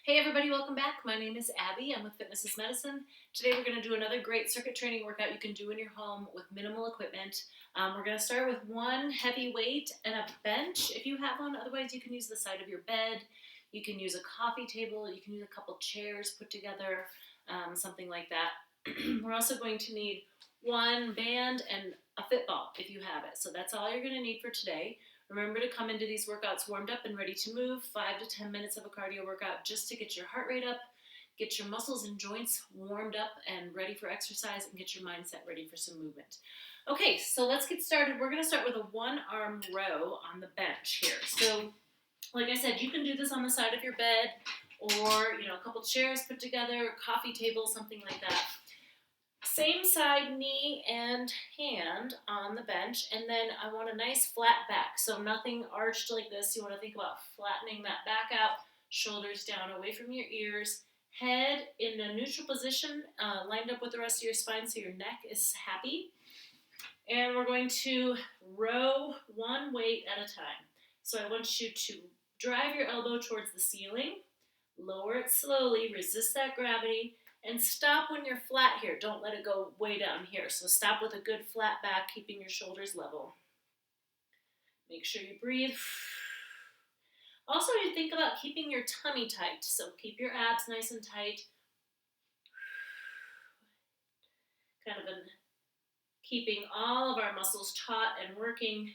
Hey everybody, welcome back. My name is Abby. I'm with Fitness is Medicine. Today we're going to do another great circuit training workout you can do in your home with minimal equipment. We're going to start with one heavy weight and a bench if you have one. Otherwise you can use the side of your bed. You can use a coffee table. You can use a couple chairs put together, something like that. We're also going to need one band and a fit ball if you have it. So that's all you're going to need for today. Remember to come into these workouts warmed up and ready to move. 5 to 10 minutes of a cardio workout just to get your heart rate up, get your muscles and joints warmed up and ready for exercise, and get your mindset ready for some movement. Okay, so let's get started. We're going to start with a one-arm row on the bench here. So, like I said, you can do this on the side of your bed or, a couple chairs put together, coffee table, something like that. Same side knee and hand on the bench, and then I want a nice flat back, so nothing arched like this. You want to think about flattening that back out, shoulders down away from your ears, head in a neutral position, lined up with the rest of your spine so your neck is happy. And we're going to row one weight at a time. So I want you to drive your elbow towards the ceiling, lower it slowly, resist that gravity, and stop when you're flat here. Don't let it go way down here. So stop with a good flat back, keeping your shoulders level. Make sure you breathe. Also, you think about keeping your tummy tight. So keep your abs nice and tight. Kind of keeping all of our muscles taut and working,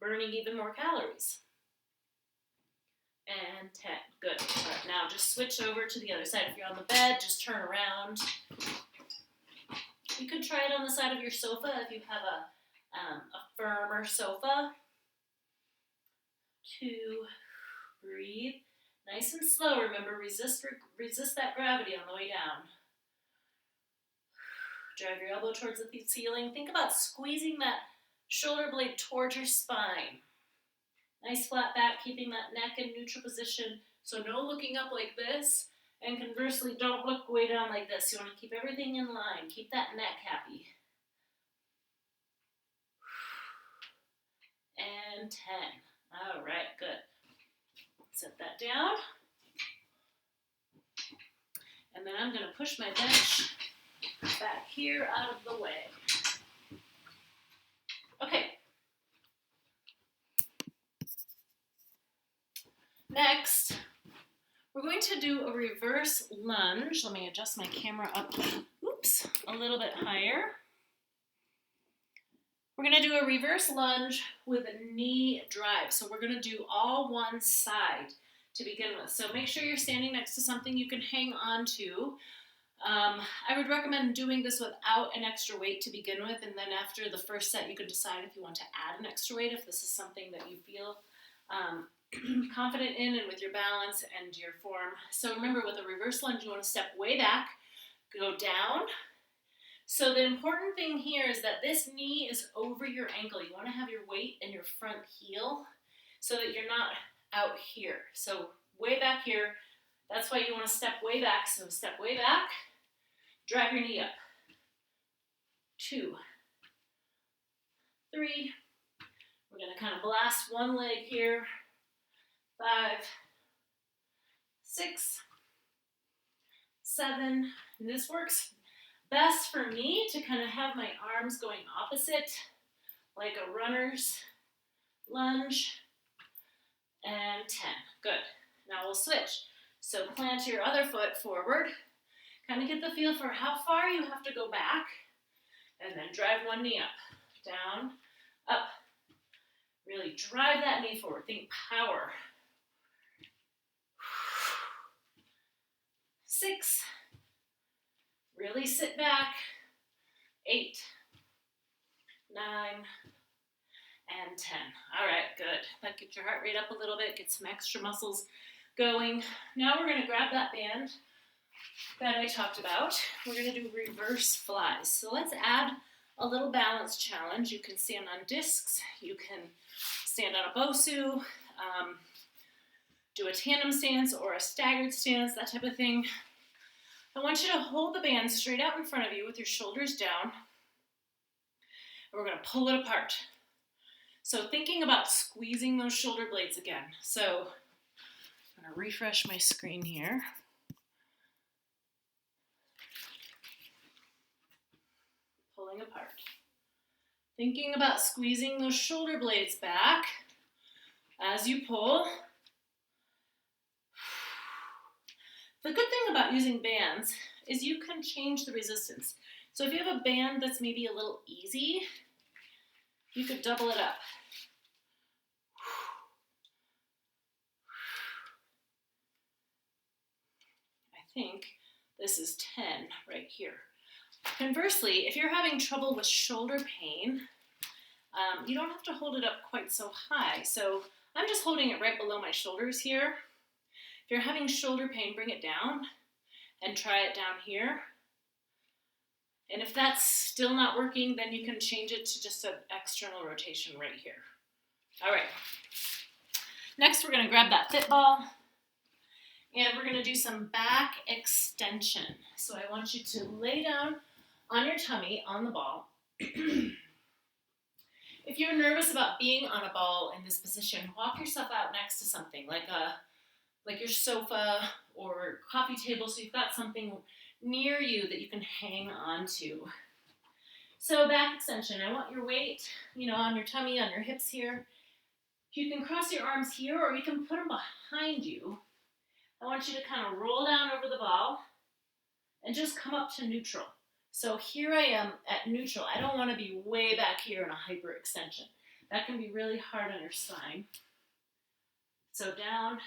burning even more calories. And 10. Good. All right, now just switch over to the other side. If you're on the bed, just turn around. You could try it on the side of your sofa if you have a firmer sofa. 2. Breathe. Nice and slow. Remember, resist that gravity on the way down. Drive your elbow towards the ceiling. Think about squeezing that shoulder blade towards your spine. Nice flat back, keeping that neck in neutral position. So no looking up like this. And conversely, don't look way down like this. You want to keep everything in line. Keep that neck happy. And 10. All right, good. Set that down. And then I'm going to push my bench back here out of the way. Okay. Next, we're going to do a reverse lunge. Let me adjust my camera up, a little bit higher. We're going to do a reverse lunge with a knee drive. So we're going to do all one side to begin with. So make sure you're standing next to something you can hang on to. I would recommend doing this without an extra weight to begin with, and then after the first set you can decide if you want to add an extra weight, if this is something that you feel confident in and with your balance and your form. So remember, with a reverse lunge, you want to step way back, go down. So the important thing here is that this knee is over your ankle. You want to have your weight in your front heel so that you're not out here. So way back here, that's why you want to step way back. So step way back, drive your knee up. 2, 3, we're going to kind of blast one leg here. 5, 6, 7, and this works best for me to kind of have my arms going opposite, like a runner's lunge, and 10. Good. Now we'll switch. So plant your other foot forward, kind of get the feel for how far you have to go back, and then drive one knee up, down, up. Really drive that knee forward. Think power. 6, really sit back. 8, 9, and 10. All right, good. That gets your heart rate up a little bit, get some extra muscles going. Now we're going to grab that band that I talked about. We're going to do reverse flies. So let's add a little balance challenge. You can stand on discs. You can stand on a BOSU, do a tandem stance or a staggered stance, that type of thing. I want you to hold the band straight out in front of you with your shoulders down. And we're going to pull it apart. So thinking about squeezing those shoulder blades again. So I'm going to refresh my screen here. Pulling apart. Thinking about squeezing those shoulder blades back as you pull. The good thing about using bands is you can change the resistance. So if you have a band that's maybe a little easy, you could double it up. I think this is 10 right here. Conversely, if you're having trouble with shoulder pain, you don't have to hold it up quite so high. So I'm just holding it right below my shoulders here. If you're having shoulder pain, bring it down and try it down here. And if that's still not working, then you can change it to just an external rotation right here. All right. Next, we're going to grab that fit ball, and we're going to do some back extension. So I want you to lay down on your tummy on the ball. If you're nervous about being on a ball in this position, walk yourself out next to something like your sofa or coffee table, so you've got something near you that you can hang on to. So back extension, I want your weight, on your tummy, on your hips here. You can cross your arms here, or you can put them behind you. I want you to kind of roll down over the ball and just come up to neutral. So here I am at neutral. I don't want to be way back here in a hyperextension. That can be really hard on your spine. So down,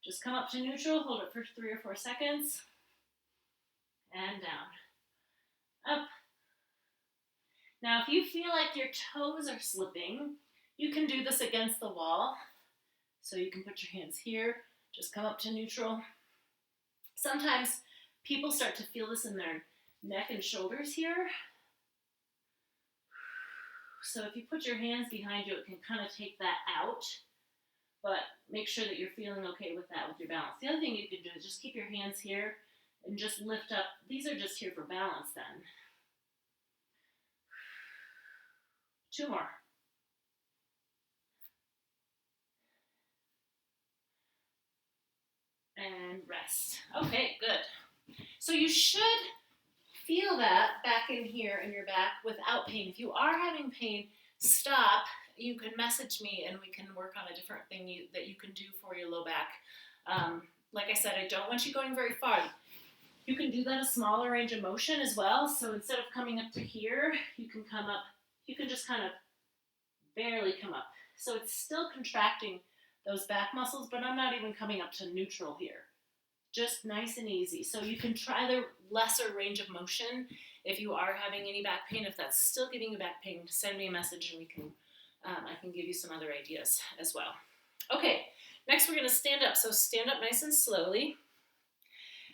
just come up to neutral, hold it for 3 or 4 seconds, and down, up. Now, if you feel like your toes are slipping, you can do this against the wall. So you can put your hands here, just come up to neutral. Sometimes people start to feel this in their neck and shoulders here. So if you put your hands behind you, it can kind of take that out, but make sure that you're feeling okay with that with your balance. The other thing you can do is just keep your hands here and just lift up. These are just here for balance then. 2 more. And rest. Okay, good. So you should feel that back in here in your back without pain. If you are having pain, stop. You can message me and we can work on a different thing that you can do for your low back. Like I said, I don't want you going very far. You can do that a smaller range of motion as well. So instead of coming up to here, you can come up, you can just kind of barely come up. So it's still contracting those back muscles, but I'm not even coming up to neutral here. Just nice and easy. So you can try the lesser range of motion if you are having any back pain. If that's still giving you back pain, send me a message and we can, I can give you some other ideas as well. Okay, next we're going to stand up. So stand up nice and slowly.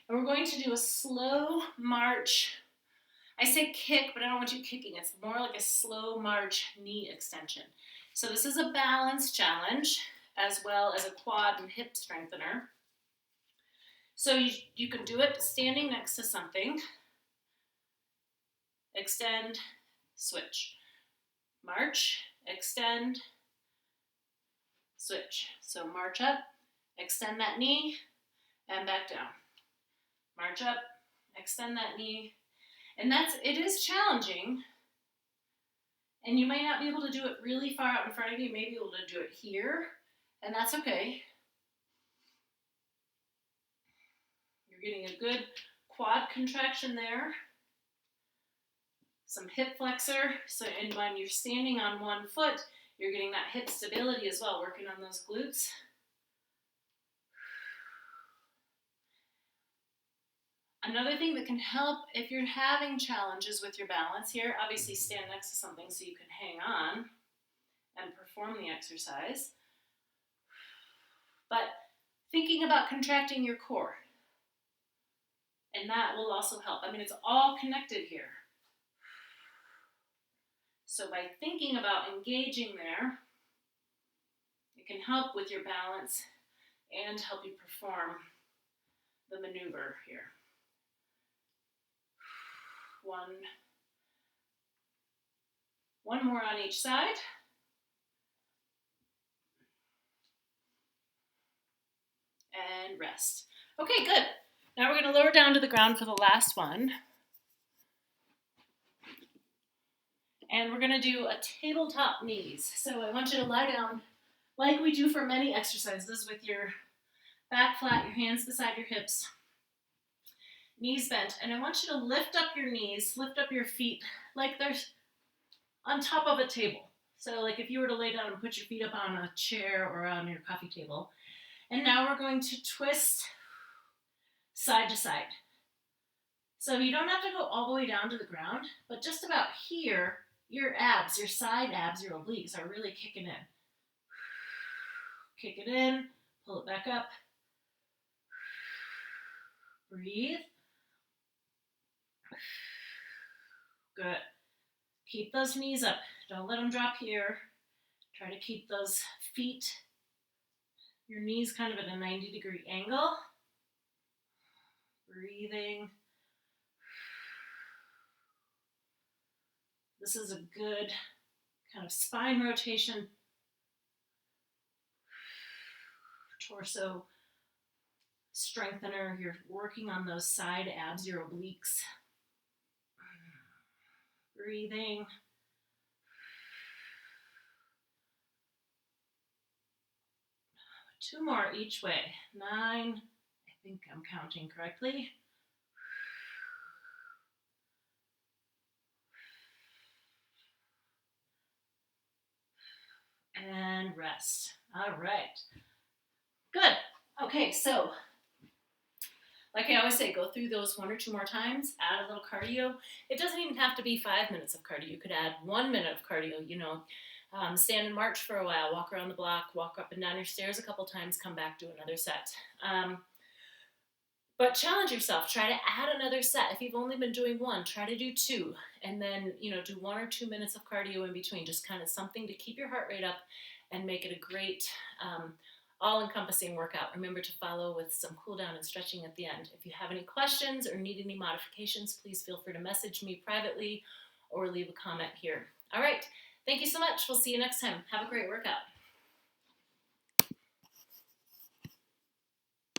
And we're going to do a slow march. I say kick, but I don't want you kicking. It's more like a slow march knee extension. So this is a balance challenge as well as a quad and hip strengthener. So you can do it standing next to something. Extend, switch. March, extend, switch. So march up, extend that knee, and back down. March up, extend that knee. And it is challenging. And you might not be able to do it really far out in front of you. You may be able to do it here, and that's okay. You're getting a good quad contraction there. Some hip flexor. And when you're standing on one foot, you're getting that hip stability as well, working on those glutes. Another thing that can help if you're having challenges with your balance here, obviously stand next to something so you can hang on and perform the exercise. But thinking about contracting your core. And that will also help. I mean, it's all connected here. So by thinking about engaging there, it can help with your balance and help you perform the maneuver here. One more on each side. and rest. Okay, good. Now we're going to lower down to the ground for the last one. And we're going to do a tabletop knees. So I want you to lie down like we do for many exercises with your back flat, your hands beside your hips, knees bent. And I want you to lift up your knees, lift up your feet like they're on top of a table. So like if you were to lay down and put your feet up on a chair or on your coffee table. And now we're going to twist side to side. So you don't have to go all the way down to the ground, but just about here, your abs, your side abs, your obliques are really kicking in. Kick it in, pull it back up. Breathe. Good. Keep those knees up. Don't let them drop here. Try to keep those feet, your knees kind of at a 90-degree angle. Breathing. This is a good kind of spine rotation. Torso strengthener. You're working on those side abs, your obliques. Breathing. Two more each way. 9. I think I'm counting correctly. And rest. All right. Good. Okay, so like I always say, go through those 1 or 2 more times, add a little cardio. It doesn't even have to be 5 minutes of cardio. You could add 1 minute of cardio, stand and march for a while, walk around the block, walk up and down your stairs a couple times, come back, do another set. But challenge yourself. Try to add another set. If you've only been doing 1, try to do 2. And then, do 1 or 2 minutes of cardio in between. Just kind of something to keep your heart rate up and make it a great all-encompassing workout. Remember to follow with some cool down and stretching at the end. If you have any questions or need any modifications, please feel free to message me privately or leave a comment here. All right. Thank you so much. We'll see you next time. Have a great workout.